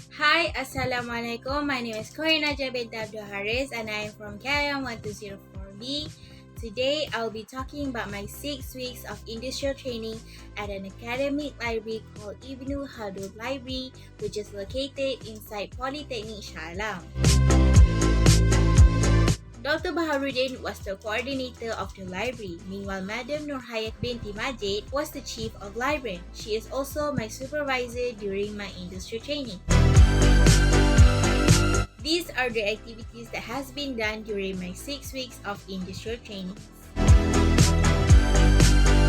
Hi, Assalamualaikum. My name is Corina Jabed Abdul Haris and I am from KM 1204B. Today, I'll be talking about my 6 weeks of industrial training at an academic library called Ibnu Khaldun Library, which is located inside Polytechnic Shah Alam. Dr. Baharudin was the coordinator of the library. Meanwhile, Madam Nurhayat binti Majid was the chief of library. She is also my supervisor during my industry training. These are the activities that has been done during my 6 weeks of industrial training.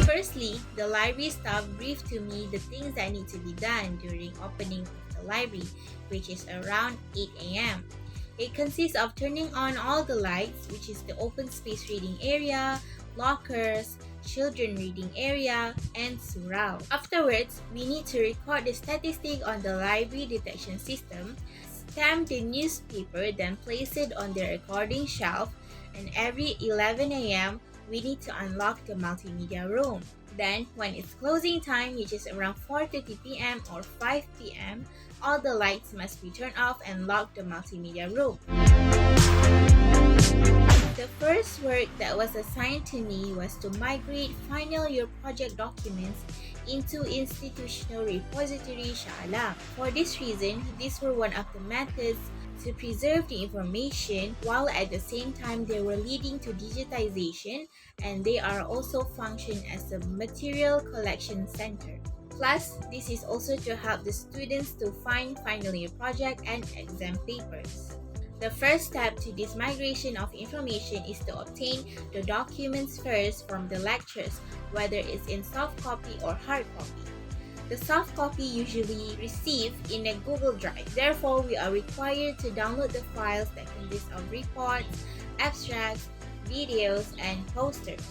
Firstly, the library staff briefed to me the things that need to be done during opening of the library, which is around 8 a.m. It consists of turning on all the lights, which is the open space reading area, lockers, children reading area, and surau. Afterwards, we need to record the statistic on the library detection system, stamp the newspaper, then place it on the recording shelf, and every 11 a.m., we need to unlock the multimedia room. Then, when it's closing time, which is around 4:30 p.m. or 5 p.m., all the lights must be turned off and lock the multimedia room. The first work that was assigned to me was to migrate final year project documents into institutional repository Shah Alam. For this reason, these were one of the methods to preserve the information while at the same time they were leading to digitization, and they are also function as a material collection center. Plus, this is also to help the students to find final year project and exam papers. The first step to this migration of information is to obtain the documents first from the lectures, whether it's in soft copy or hard copy. The soft copy usually received in a Google Drive. Therefore, we are required to download the files that consist of reports, abstracts, videos, and posters.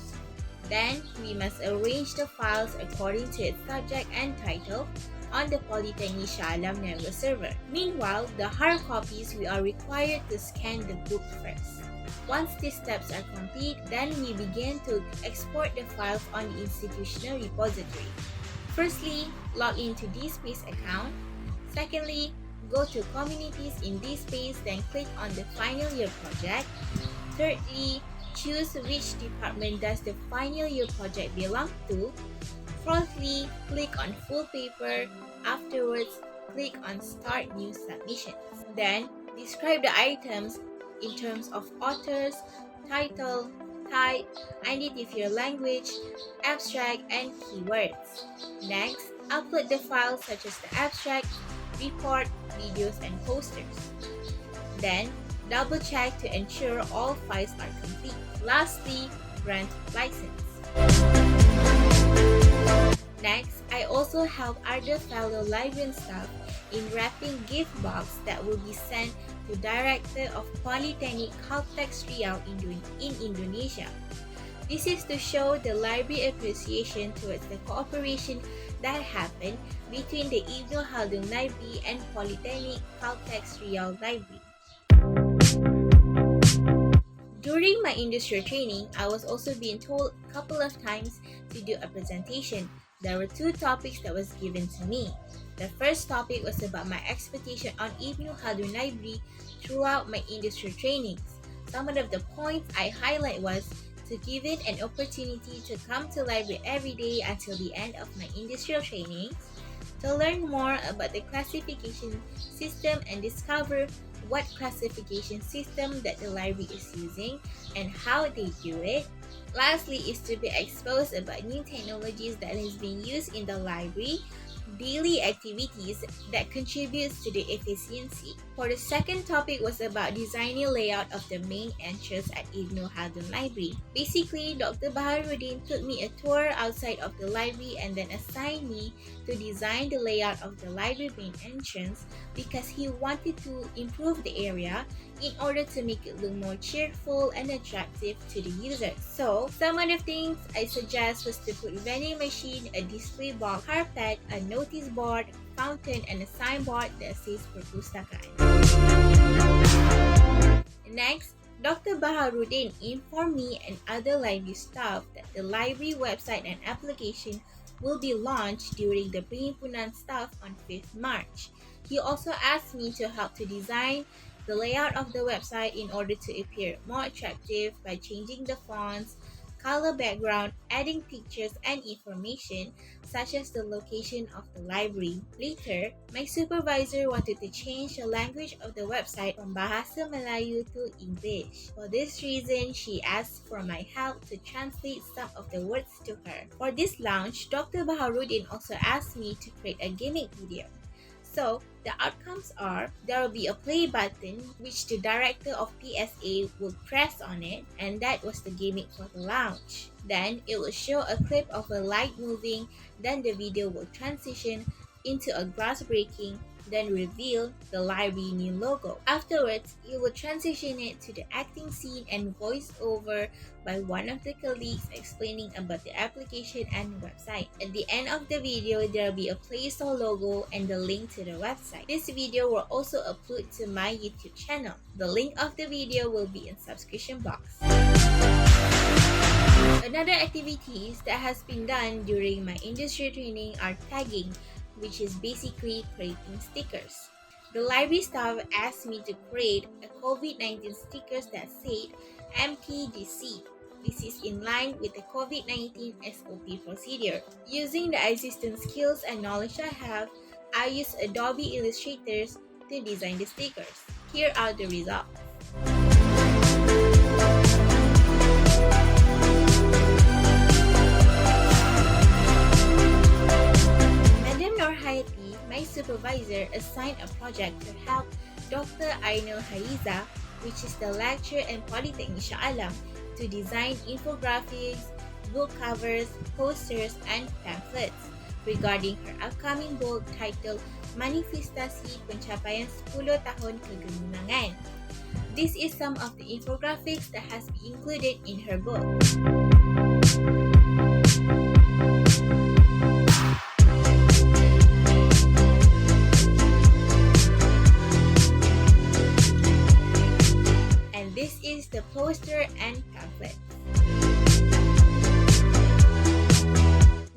Then, we must arrange the files according to its subject and title on the Polytechnic Shah Alam network server. Meanwhile, the hard copies, we are required to scan the book first. Once these steps are complete, then we begin to export the files on the institutional repository. Firstly, log into DSpace account. Secondly, go to communities in DSpace, then click on the final year project. Thirdly, choose which department does the final year project belong to. Fourthly, click on full paper. Afterwards, click on start new submissions. Then, describe the items in terms of authors, title, type, identify your language, abstract, and keywords. Next, upload the files such as the abstract, report, videos, and posters. Then, double check to ensure all files are complete. Lastly, grant license. Next, I also help other fellow librarian staff in wrapping gift box that will be sent to Director of Polytechnic Caltech Riau in Indonesia. This is to show the library appreciation towards the cooperation that happened between the Ibnu Khaldun Library and Polytechnic Caltech Riau Library. During my industrial training, I was also being told a couple of times to do a presentation. There were 2 topics that was given to me. The first topic was about my expectation on Ibnu Khaldun Library throughout my industrial trainings. Some of the points I highlight was to give it an opportunity to come to library every day until the end of my industrial trainings, to learn more about the classification system and discover what classification system that the library is using and how they do it. Lastly is to be exposed about new technologies that is being used in the library, daily activities that contributes to the efficiency. For the second topic was about designing layout of the main entrance at Ibnu Khaldun Library. Basically, Dr. Baharudin took me a tour outside of the library and then assigned me to design the layout of the library main entrance because he wanted to improve the area in order to make it look more cheerful and attractive to the users. So, some of the things I suggest was to put vending machine, a display box, carpet, a notice board, fountain, and a signboard that says Perpustakaan. Next, Dr. Baharudin informed me and other library staff that the library website and application will be launched during the Perhimpunan staff on 5th March. He also asked me to help to design the layout of the website in order to appear more attractive by changing the fonts, color background, adding pictures and information such as the location of the library. Later, my supervisor wanted to change the language of the website from Bahasa Melayu to English. For this reason, she asked for my help to translate some of the words to her. For this launch, Dr. Baharudin also asked me to create a gimmick video. So, the outcomes are there will be a play button which the director of PSA will press on it, and that was the gimmick for the launch. Then it will show a clip of a light moving, then the video will transition into a glass breaking, then reveal the library new logo. Afterwards, it will transition it to the acting scene and voice over by one of the colleagues explaining about the application and website. At the end of the video, there will be a Play Store logo and the link to the website. This video will also upload to my YouTube channel. The link of the video will be in subscription box. Another activities that has been done during my industry training are tagging, which is basically creating stickers. The library staff asked me to create a COVID-19 stickers that said MPDC. This is in line with the COVID-19 SOP procedure. Using the existing skills and knowledge I have, I use Adobe Illustrators to design the stickers. Here are the results. My supervisor assigned a project to help Dr. Ainul Haiza, which is the lecturer in Polytechnic Shah Alam, to design infographics, book covers, posters, and pamphlets regarding her upcoming book titled Manifestasi Pencapaian 10 Tahun Kegemilangan. This is some of the infographics that has been included in her book. This is the poster and pamphlet.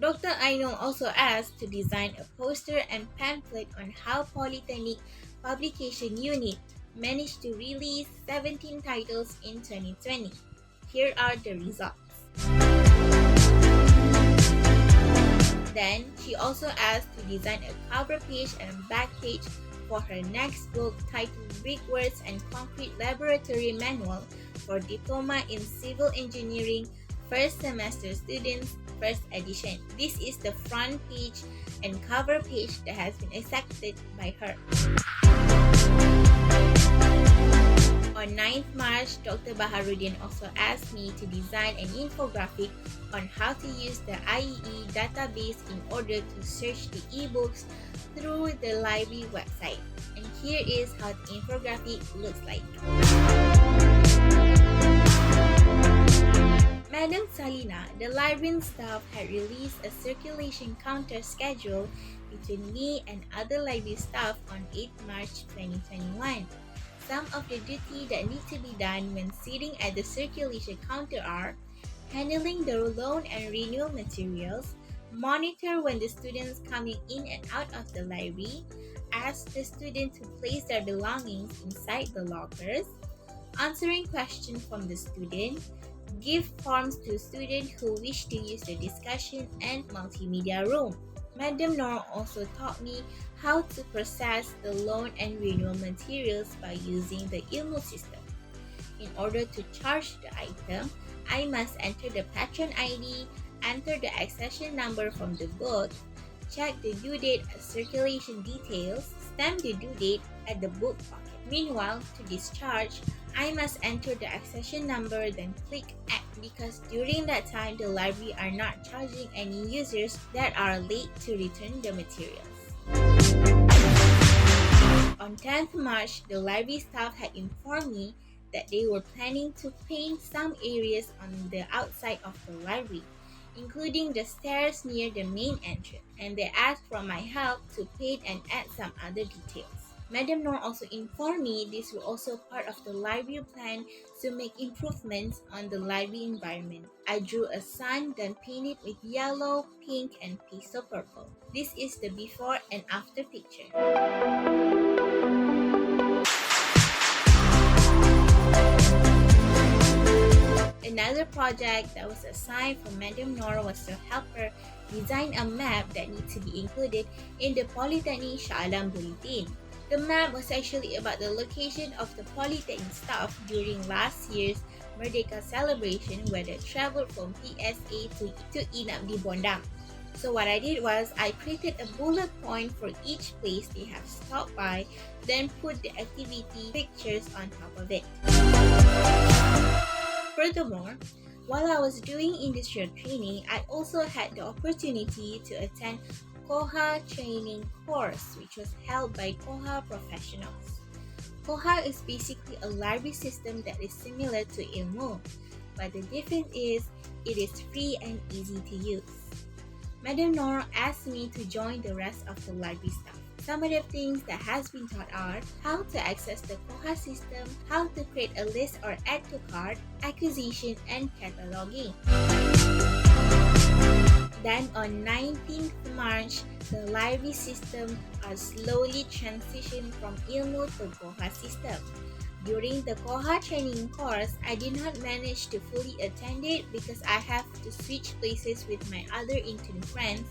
Dr. Ainul also asked to design a poster and pamphlet on how Polytechnic Publication Unit managed to release 17 titles in 2020. Here are the results. Then, she also asked to design a cover page and back page for her next book titled Brickworks and Concrete Laboratory Manual for Diploma in Civil Engineering First Semester Students, First Edition. This is the front page and cover page that has been accepted by her. On 9th March, Dr. Baharudin also asked me to design an infographic on how to use the IEE database in order to search the ebooks through the library website. And here is how the infographic looks like. Madam Salina, the librarian staff, had released a circulation counter schedule between me and other library staff on 8 March 2021. Some of the duty that need to be done when sitting at the circulation counter are handling the loan and renewal materials, monitor when the students coming in and out of the library, ask the student to place their belongings inside the lockers, answering questions from the student, give forms to students who wish to use the discussion and multimedia room. Madam Noor also taught me how to process the loan and renewal materials by using the Ibnu system. In order to charge the item, I must enter the patron ID, enter the accession number from the book, check the due date as circulation details, stamp the due date at the book pocket. Meanwhile, to discharge, I must enter the accession number, then click Act, because during that time, the library are not charging any users that are late to return the materials. On 10th March, the library staff had informed me that they were planning to paint some areas on the outside of the library, including the stairs near the main entrance, and they asked for my help to paint and add some other details. Madam Noor also informed me these were also part of the library plan to make improvements on the library environment. I drew a sun, then painted with yellow, pink, and pastel purple. This is the before and after picture. Another project that was assigned for Madam Noor was to help her design a map that needs to be included in the Polytechnic Shah Alam Bulletin. The map was actually about the location of the Polytechnic staff during last year's Merdeka celebration where they traveled from PSA to Inap di Bondang. So what I did was I created a bullet point for each place they have stopped by, then put the activity pictures on top of it. Furthermore, while I was doing industrial training, I also had the opportunity to attend Koha training course, which was held by Koha professionals. Koha is basically a library system that is similar to Ibnu, but the difference is it is free and easy to use. Madam Noor asked me to join the rest of the library staff. Some of the things that has been taught are how to access the Koha system, how to create a list or add to cart, acquisition, and cataloging. Then on 19th March, the library system are slowly transitioned from Ibnu to Koha system. During the Koha training course, I did not manage to fully attend it because I have to switch places with my other intern friends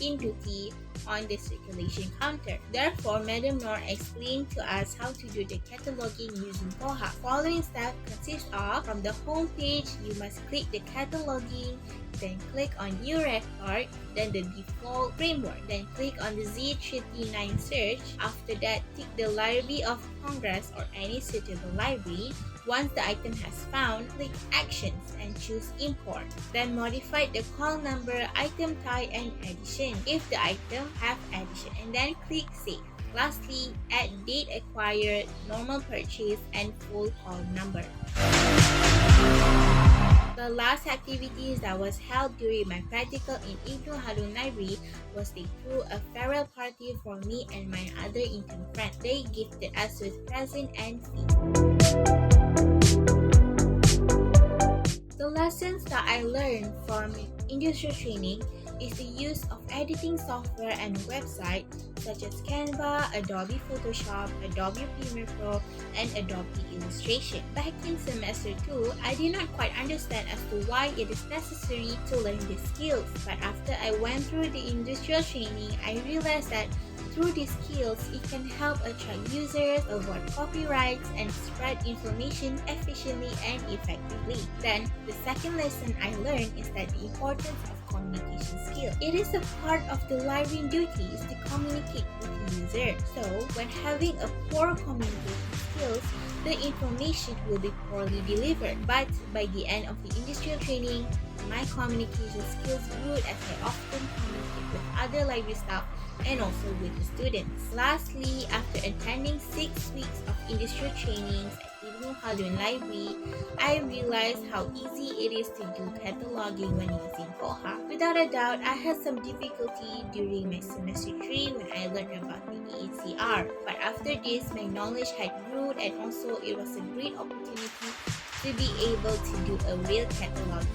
in duty on the circulation counter. Therefore, Madam Noor explained to us how to do the cataloging using Koha. Following step consists of, from the home page, you must click the cataloging, then click on New Record, then the default framework, then click on the Z39 search. After that, tick the Library of Congress or any suitable library. Once the item has found, click Actions and choose Import. Then modify the call number, item type, and edition if the item have edition, and then click Save. Lastly, add date acquired, normal purchase, and full call number. The last activities that was held during my practical in Ibnu Khaldun Library was they threw a farewell party for me and my other intern friend. They gifted us with present and feed. The lessons that I learned from industrial training is the use of editing software and website such as Canva, Adobe Photoshop, Adobe Premiere Pro, and Adobe Illustration. Back in semester 2, I did not quite understand as to why it is necessary to learn these skills, but after I went through the industrial training, I realized that through these skills, it can help attract users, avoid copyrights, and spread information efficiently and effectively. Then, the second lesson I learned is that the importance of communication skill. It is a part of the library duties to communicate with the user. So, when having a poor communication skills, the information will be poorly delivered. But by the end of the industrial training, my communication skills grew as I often communicate with other library staff and also with the students. Lastly, after attending 6 weeks of industrial trainings at Ibnu Khaldun Library, I realized how easy it is to do cataloging when using Koha. Without a doubt, I had some difficulty during my semester 3 when I learned about the ECR. But after this, my knowledge had grew and also it was a great opportunity to be able to do a real cataloging.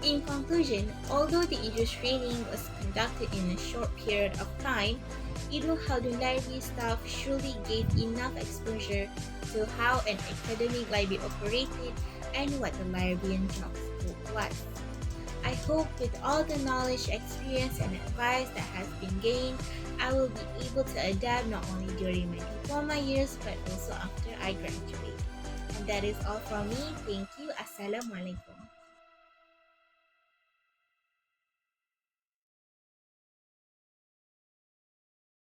In conclusion, although the industrial training was conducted in a short period of time, Ibnu Khaldun Library staff surely gave enough exposure to how an academic library operated and what the librarian job scope was. I hope with all the knowledge, experience, and advice that has been gained, I will be able to adapt not only during my diploma years but also after I graduate. And that is all from me. Thank you. Assalamualaikum.